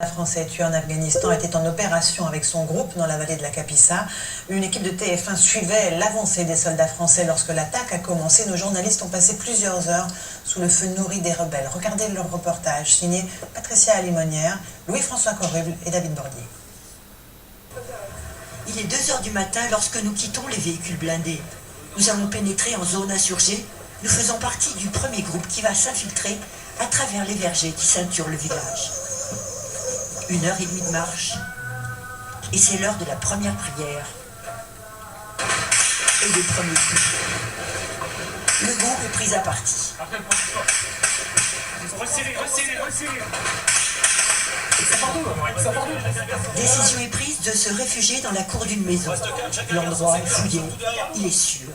Un Français tué en Afghanistan était en opération avec son groupe dans la vallée de la Kapisa. Une équipe de TF1 suivait l'avancée des soldats français lorsque l'attaque a commencé. Nos journalistes ont passé plusieurs heures sous le feu nourri des rebelles. Regardez leur reportage signé Patricia Alimonière, Louis-François Corruble et David Bordier. Il est 2 h du matin lorsque nous quittons les véhicules blindés. Nous allons pénétrer en zone insurgée. Nous faisons partie du premier groupe qui va s'infiltrer à travers les vergers qui ceinturent le village. 1h30 de marche, et c'est l'heure de la première prière et des premiers coups. Le groupe est pris à partie. Décision est prise de se réfugier dans la cour d'une maison. L'endroit est fouillé, il est sûr.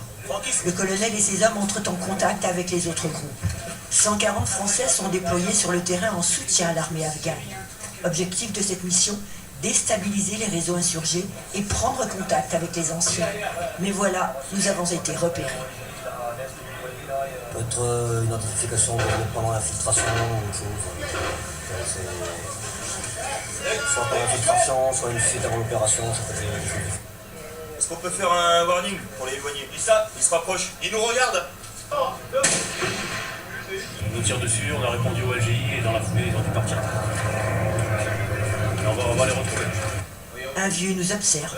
Le colonel et ses hommes entrent en contact avec les autres groupes. 140 Français sont déployés sur le terrain en soutien à l'armée afghane. Objectif de cette mission, déstabiliser les réseaux insurgés et prendre contact avec les anciens. Mais voilà, nous avons été repérés. Peut-être une identification pendant l'infiltration ou autre chose. Soit pendant l'infiltration, soit une fuite avant l'opération, ça peut être des choses. Est-ce qu'on peut faire un warning pour les éloigner? Et ça, ils se rapprochent. Ils nous regardent. On nous tire dessus, on a répondu au LGI et dans la foulée, ils ont dû partir. Et on va les retrouver. Un vieux nous observe.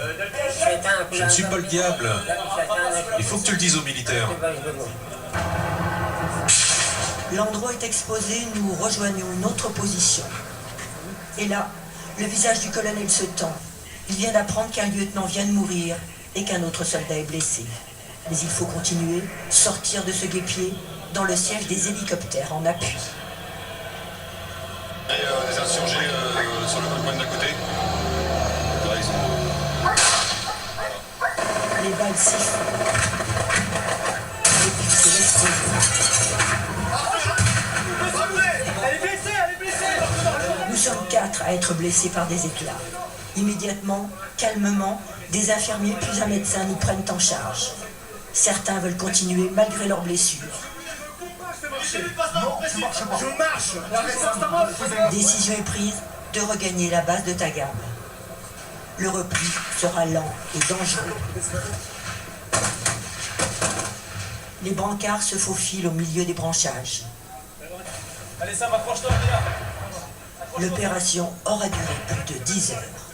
Je ne suis pas le diable. Il faut que tu le dises aux militaires. L'endroit est exposé, nous rejoignons une autre position. Et là, le visage du colonel se tend. Il vient d'apprendre qu'un lieutenant vient de mourir et qu'un autre soldat est blessé. Mais il faut continuer, sortir de ce guêpier, dans le siège des hélicoptères en appui. Et les insurgés sur le coin d'à côté. Là, ils sont... Les balles sifflent. Et puis c'est l'explosion. Elle est blessée. Nous sommes 4 à être blessés par des éclats. Immédiatement, calmement, des infirmiers puis un médecin nous prennent en charge. Certains veulent continuer malgré leurs blessures. Je marche. Décision est prise de regagner la base de Tagam. Le repli sera lent et dangereux. Les brancards se faufilent au milieu des branchages. Allez, ça m'approche-toi, L'opération aura duré plus de 10 heures.